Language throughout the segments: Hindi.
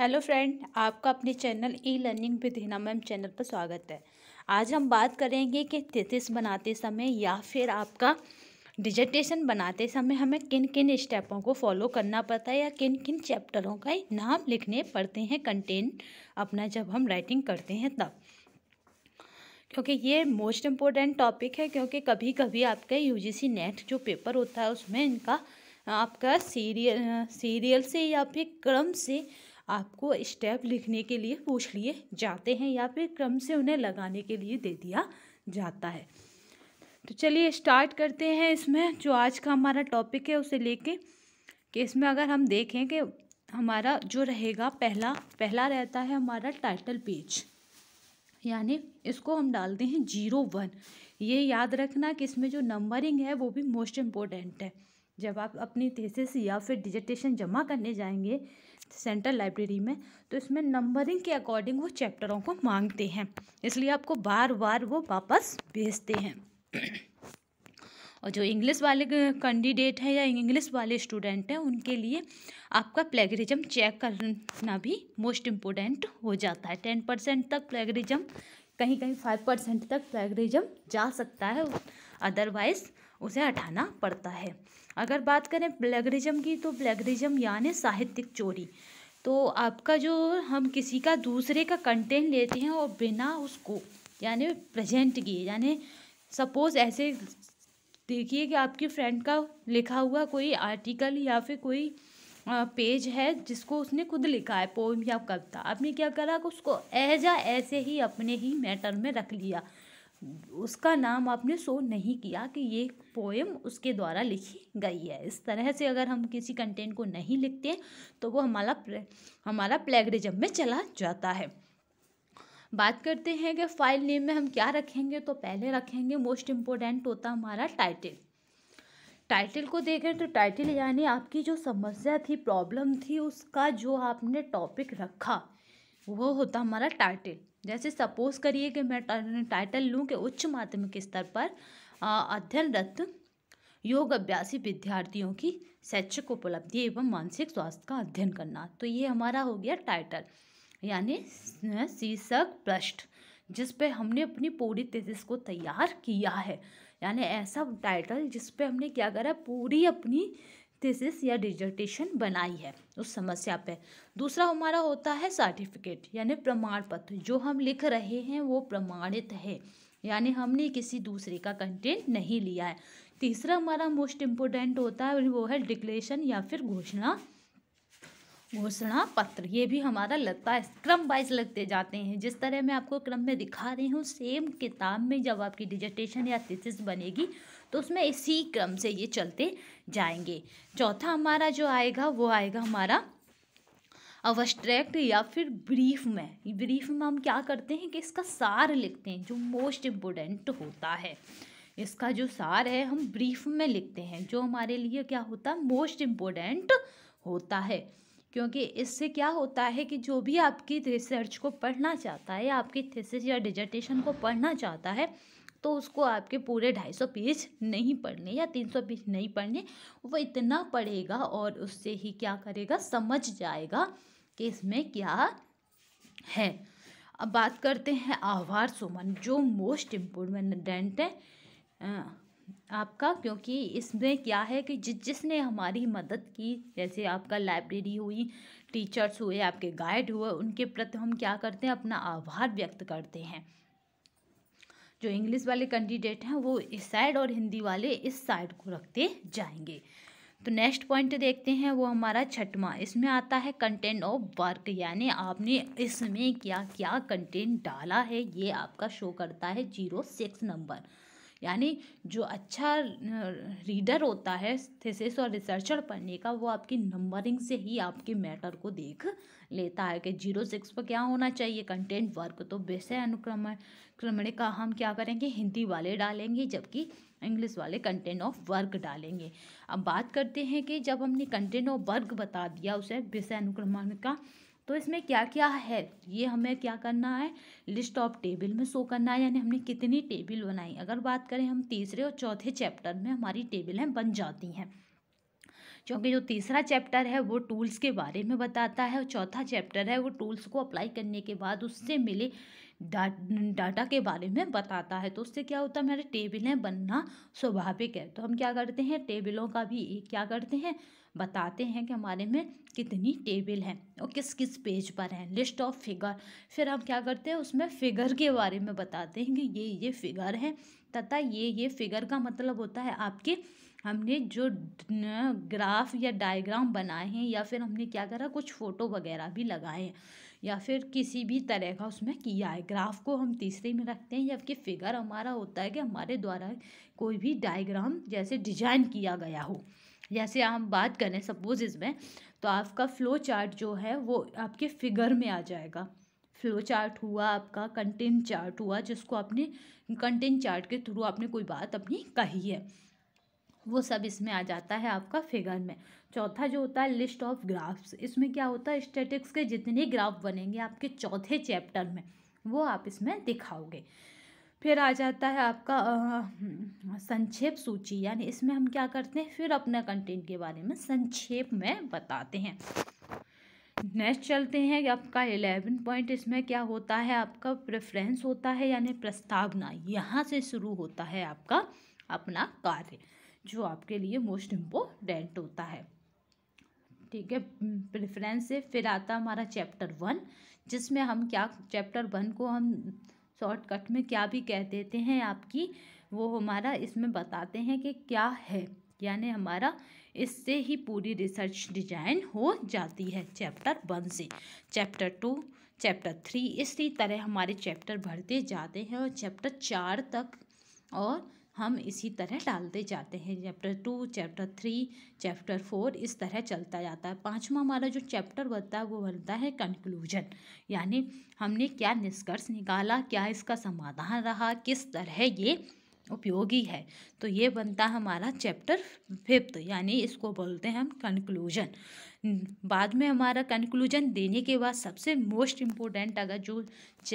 हेलो फ्रेंड, आपका अपने channel e learning with Hina ma'am channel पर स्वागत है। आज हम बात करेंगे कि थीसिस बनाते समय या फिर आपका डिजर्टेशन बनाते समय हमें किन किन स्टेपों को फॉलो करना पड़ता है या किन किन चैप्टरों का नाम लिखने पड़ते हैं कंटेंट अपना जब हम राइटिंग करते हैं तब। क्योंकि ये मोस्ट इम्पोर्टेंट टॉपिक है, क्योंकि कभी कभी आपका यूजीसी नेट जो पेपर होता है उसमें इनका आपका सीरियल से या फिर क्रम से आपको स्टेप लिखने के लिए पूछ लिए जाते हैं या फिर क्रम से उन्हें लगाने के लिए दे दिया जाता है। तो चलिए स्टार्ट करते हैं। इसमें जो आज का हमारा टॉपिक है उसे लेके कि इसमें अगर हम देखें कि हमारा जो रहेगा पहला रहता है हमारा टाइटल पेज, यानी इसको हम डालते हैं 01। ये याद रखना कि इसमें जो नंबरिंग है वो भी मोस्ट इम्पोर्टेंट है। जब आप अपनी थीसिस या फिर डिजर्टेशन जमा करने जाएंगे सेंट्रल लाइब्रेरी में तो इसमें नंबरिंग के अकॉर्डिंग वो चैप्टरों को मांगते हैं, इसलिए आपको बार बार वो वापस भेजते हैं। और जो इंग्लिश वाले कैंडिडेट हैं या इंग्लिश वाले स्टूडेंट हैं उनके लिए आपका प्लेगरिज्म चेक करना भी मोस्ट इम्पोर्टेंट हो जाता है। 10% तक प्लेगरिज्म, कहीं कहीं 5% तक प्लेगरिज्म जा सकता है, अदरवाइज उसे हटाना पड़ता है। अगर बात करें प्लेगरिज्म की तो प्लेगरिज्म यानी साहित्यिक चोरी। तो आपका जो हम किसी का दूसरे का कंटेंट लेते हैं और बिना उसको यानी प्रेजेंट किए, यानी सपोज ऐसे देखिए कि आपकी फ्रेंड का लिखा हुआ कोई आर्टिकल या फिर कोई पेज है जिसको उसने खुद लिखा है, पोएम या कविता, आपने क्या करा कि उसको ऐसे ही अपने ही मैटर में रख लिया, उसका नाम आपने शो नहीं किया कि ये पोएम उसके द्वारा लिखी गई है। इस तरह से अगर हम किसी कंटेंट को नहीं लिखते तो वो हमारा प्लेगरिज्म में चला जाता है। बात करते हैं कि फाइल नेम में हम क्या रखेंगे, तो पहले रखेंगे मोस्ट इम्पोर्टेंट होता हमारा टाइटल। टाइटल को देखें तो टाइटल यानी आपकी जो समस्या थी, प्रॉब्लम थी, उसका जो आपने टॉपिक रखा वो होता हमारा टाइटल। जैसे सपोज करिए कि मैं टाइटल लूँ कि उच्च माध्यमिक स्तर पर अध्ययनरत योग अभ्यासी विद्यार्थियों की शैक्षिक उपलब्धि एवं मानसिक स्वास्थ्य का अध्ययन करना, तो ये हमारा हो गया टाइटल यानी शीर्षक पृष्ठ जिस पे हमने अपनी पूरी थीसिस को तैयार किया है, यानी ऐसा टाइटल जिस पे हमने क्या करा, पूरी अपनी थीसिस या डिजर्टेशन बनाई है उस समस्या पे। दूसरा हमारा होता है सर्टिफिकेट यानी प्रमाण पत्र, जो हम लिख रहे हैं वो प्रमाणित है, यानी हमने किसी दूसरे का कंटेंट नहीं लिया है। तीसरा हमारा मोस्ट इम्पोर्टेंट होता है वो है डिक्लेरेशन या फिर घोषणा पत्र। ये भी हमारा लगता है, क्रम वाइज लगते जाते हैं। जिस तरह मैं आपको क्रम में दिखा रही हूँ सेम किताब में जब आपकी डिजर्टेशन या थीसिस बनेगी तो उसमें इसी क्रम से ये चलते जाएंगे। चौथा हमारा जो आएगा वो आएगा हमारा अब्स्ट्रैक्ट या फिर ब्रीफ में हम क्या करते हैं कि इसका सार लिखते हैं, जो मोस्ट इम्पोर्टेंट होता है। इसका जो सार है हम ब्रीफ में लिखते हैं, जो हमारे लिए क्या होता है, मोस्ट इम्पोर्टेंट होता है। क्योंकि इससे क्या होता है कि जो भी आपकी रिसर्च को पढ़ना चाहता है या आपकी थीसिस या डिजर्टेशन को पढ़ना चाहता है तो उसको आपके पूरे 250 पेज नहीं पढ़ने या 300 पेज नहीं पढ़ने, वो इतना पढ़ेगा और उससे ही क्या करेगा, समझ जाएगा कि इसमें क्या है। अब बात करते हैं आभार सुमन, जो मोस्ट इम्पोर्टेंट है आपका, क्योंकि इसमें क्या है कि जिसने हमारी मदद की, जैसे आपका लाइब्रेरी हुई, टीचर्स हुए, आपके गाइड हुए, उनके प्रति हम क्या करते हैं, अपना आभार व्यक्त करते हैं। जो इंग्लिश वाले कैंडिडेट हैं वो इस साइड और हिंदी वाले इस साइड को रखते जाएंगे। तो नेक्स्ट पॉइंट देखते हैं वो हमारा छठवां, इसमें आता है कंटेंट ऑफ वर्क, यानी आपने इसमें क्या क्या कंटेंट डाला है ये आपका शो करता है 06 नंबर। यानी जो अच्छा रीडर होता है थीसिस और रिसर्चर पढ़ने का, वो आपकी नंबरिंग से ही आपके मैटर को देख लेता है कि 06 पर क्या होना चाहिए, कंटेंट वर्क। तो विषय अनुक्रमण का हम क्या करेंगे, हिंदी वाले डालेंगे, जबकि इंग्लिश वाले कंटेंट ऑफ वर्क डालेंगे। अब बात करते हैं कि जब हमने कंटेंट ऑफ वर्क बता दिया उसे विषय अनुक्रमण का, तो इसमें क्या क्या है ये हमें क्या करना है, लिस्ट ऑफ टेबल में शो करना है, यानी हमने कितनी टेबल बनाई। अगर बात करें हम तीसरे और चौथे चैप्टर में हमारी टेबलें बन जाती हैं। क्योंकि जो तीसरा चैप्टर है वो टूल्स के बारे में बताता है और चौथा चैप्टर है वो टूल्स को अप्लाई करने के बाद उससे मिले डाटा के बारे में बताता है। तो उससे क्या होता है, हमारे टेबलें बनना स्वाभाविक है। तो हम क्या करते हैं, टेबलों का भी क्या करते हैं, बताते हैं कि हमारे में कितनी टेबल हैं और किस किस पेज पर हैं, लिस्ट ऑफ फिगर। फिर हम क्या करते हैं, उसमें फिगर के बारे में बताते हैं कि ये फिगर हैं तथा ये फिगर का मतलब होता है आपके, हमने जो ग्राफ या डायग्राम बनाए हैं या फिर हमने क्या करा, कुछ फ़ोटो वगैरह भी लगाए हैं या फिर किसी भी तरह का उसमें किया है। ग्राफ को हम तीसरे में रखते हैं, जबकि फिगर हमारा होता है कि हमारे द्वारा कोई भी डायग्राम जैसे डिजाइन किया गया हो। जैसे हम बात करें सपोज इसमें, तो आपका फ्लो चार्ट जो है वो आपके फिगर में आ जाएगा। फ्लो चार्ट हुआ आपका, कंटेंट चार्ट हुआ, जिसको आपने कंटेंट चार्ट के थ्रू आपने कोई बात अपनी कही है, वो सब इसमें आ जाता है आपका फिगर में। चौथा जो होता है लिस्ट ऑफ ग्राफ्स, इसमें क्या होता है, स्टैटिक्स के जितने ग्राफ बनेंगे आपके चौथे चैप्टर में वो आप इसमें दिखाओगे। फिर आ जाता है आपका संक्षेप सूची, यानी इसमें हम क्या करते हैं, फिर अपना कंटेंट के बारे में संक्षेप में बताते हैं। नेक्स्ट चलते हैं आपका 11 पॉइंट, इसमें क्या होता है, आपका प्रेफरेंस होता है यानी प्रस्तावना। यहाँ से शुरू होता है आपका अपना कार्य जो आपके लिए मोस्ट इम्पोर्टेंट होता है। ठीक है, प्रेफरेंस से फिर आता हमारा चैप्टर 1, जिसमें हम क्या, चैप्टर 1 को हम शॉर्टकट में क्या भी कह देते हैं आपकी, वो हमारा इसमें बताते हैं कि क्या है, यानी हमारा इससे ही पूरी रिसर्च डिजाइन हो जाती है चैप्टर 1 से। चैप्टर 2, चैप्टर 3, इसी तरह हमारे चैप्टर बढ़ते जाते हैं और चैप्टर 4 तक और हम इसी तरह डालते जाते हैं। चैप्टर 2, चैप्टर 3, चैप्टर 4 इस तरह चलता जाता है। पांचवा हमारा जो चैप्टर बनता है वो बनता है कंक्लूजन, यानी हमने क्या निष्कर्ष निकाला, क्या इसका समाधान रहा, किस तरह ये उपयोगी है। तो ये बनता है हमारा चैप्टर 5, यानी इसको बोलते हैं हम कंक्लूजन। बाद में हमारा कंक्लूजन देने के बाद सबसे मोस्ट इम्पोर्टेंट अगर जो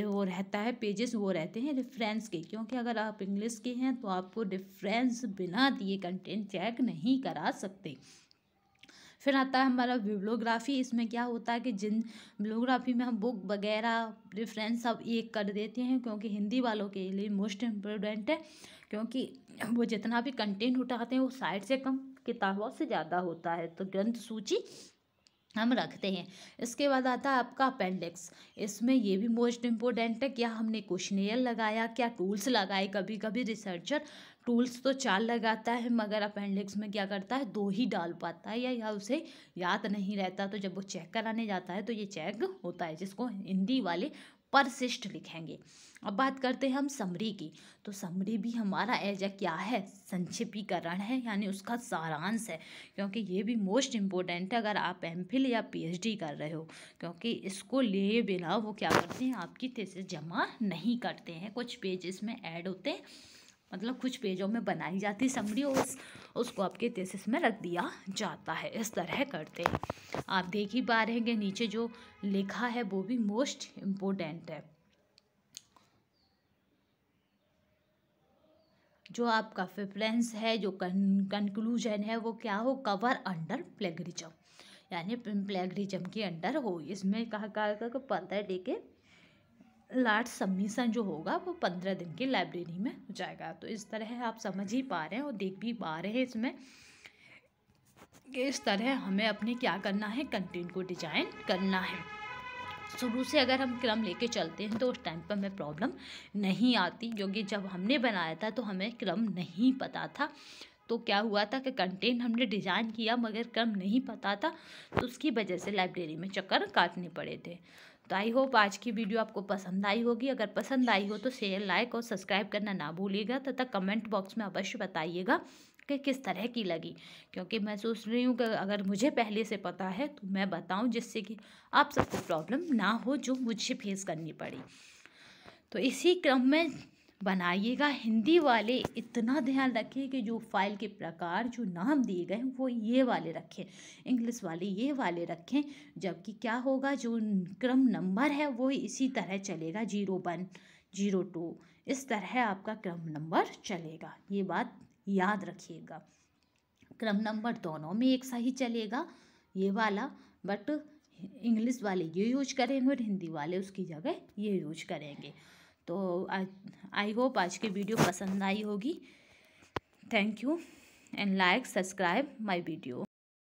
वो रहता है पेजेस, वो रहते हैं रेफरेंस के, क्योंकि अगर आप इंग्लिश के हैं तो आपको रेफरेंस बिना दिए कंटेंट चेक नहीं करा सकते। फिर आता है हमारा बिब्लियोग्राफी, इसमें क्या होता है कि जिन बिब्लियोग्राफी में हम बुक वगैरह रेफरेंस सब एक कर देते हैं, क्योंकि हिंदी वालों के लिए मोस्ट इम्पोर्टेंट है, क्योंकि वो जितना भी कंटेंट उठाते हैं वो साइड से कम किताबों से ज़्यादा होता है। तो ग्रंथ सूची हम रखते हैं। इसके बाद आता है आपका अपेंडिक्स, इसमें ये भी मोस्ट इम्पोर्टेंट है, क्या हमने क्वेश्चनेयर लगाया, क्या टूल्स लगाए। कभी कभी रिसर्चर टूल्स तो 4 लगाता है मगर अपेंडिक्स में क्या करता है 2 ही डाल पाता है, या उसे याद नहीं रहता, तो जब वो चेक कराने जाता है तो ये चेक होता है, जिसको हिंदी वाले परसिस्ट लिखेंगे। अब बात करते हैं हम समरी की, तो समरी भी हमारा एज क्या है, संक्षिप्तीकरण है, यानी उसका सारांश है, क्योंकि ये भी मोस्ट इम्पोर्टेंट है अगर आप एमफिल या पीएचडी कर रहे हो, क्योंकि इसको लिए बिना वो क्या करते हैं, आपकी थीसिस जमा नहीं करते हैं। कुछ पेजेस में ऐड होते हैं, मतलब कुछ पेजों में बनाई जाती समरी, उसको आपके थीसिस में रख दिया जाता है। इस तरह करते हैं। आप देख ही पा रहे हैं कि नीचे जो लिखा है वो भी मोस्ट इम्पोर्टेंट है। जो आपका प्रेफरेंस है, जो कंक्लूजन है, वो क्या हो, कवर अंडर प्लेगरिज्म, यानी प्लेगरिज्म के अंडर हो। इसमें कहा 15 डे के लास्ट सबमिशन जो होगा वो 15 दिन की लाइब्रेरी में हो जाएगा। तो इस तरह आप समझ ही पा रहे हैं और देख भी पा रहे हैं इसमें कि इस तरह हमें अपने क्या करना है, कंटेंट को डिजाइन करना है। शुरू से अगर हम क्रम लेके चलते हैं तो उस टाइम पर हमें प्रॉब्लम नहीं आती, क्योंकि जब हमने बनाया था तो हमें क्रम नहीं पता था। तो क्या हुआ था कि कंटेंट हमने डिज़ाइन किया मगर क्रम नहीं पता था, तो उसकी वजह से लाइब्रेरी में चक्कर काटने पड़े थे। तो आई होप आज की वीडियो आपको पसंद आई होगी। अगर पसंद आई हो तो शेयर, लाइक और सब्सक्राइब करना ना भूलिएगा, तथा कमेंट बॉक्स में अवश्य बताइएगा कि किस तरह की लगी, क्योंकि मैं सोच रही हूँ कि अगर मुझे पहले से पता है तो मैं बताऊँ, जिससे कि आप सबको प्रॉब्लम ना हो जो मुझे फेस करनी पड़ी। तो इसी क्रम में बनाइएगा। हिंदी वाले इतना ध्यान रखें कि जो फाइल के प्रकार, जो नाम दिए गए हैं वो ये वाले रखें, इंग्लिश वाले ये वाले रखें, जबकि क्या होगा, जो क्रम नंबर है वो इसी तरह चलेगा, 01, 02, इस तरह आपका क्रम नंबर चलेगा। ये बात याद रखिएगा। क्रम नंबर दोनों में एक सा ही चलेगा ये वाला, बट इंग्लिश वाले ये यूज करेंगे और हिंदी वाले उसकी जगह ये यूज करेंगे। तो आई होप आज की वीडियो पसंद आई होगी। Thank you and like subscribe my video.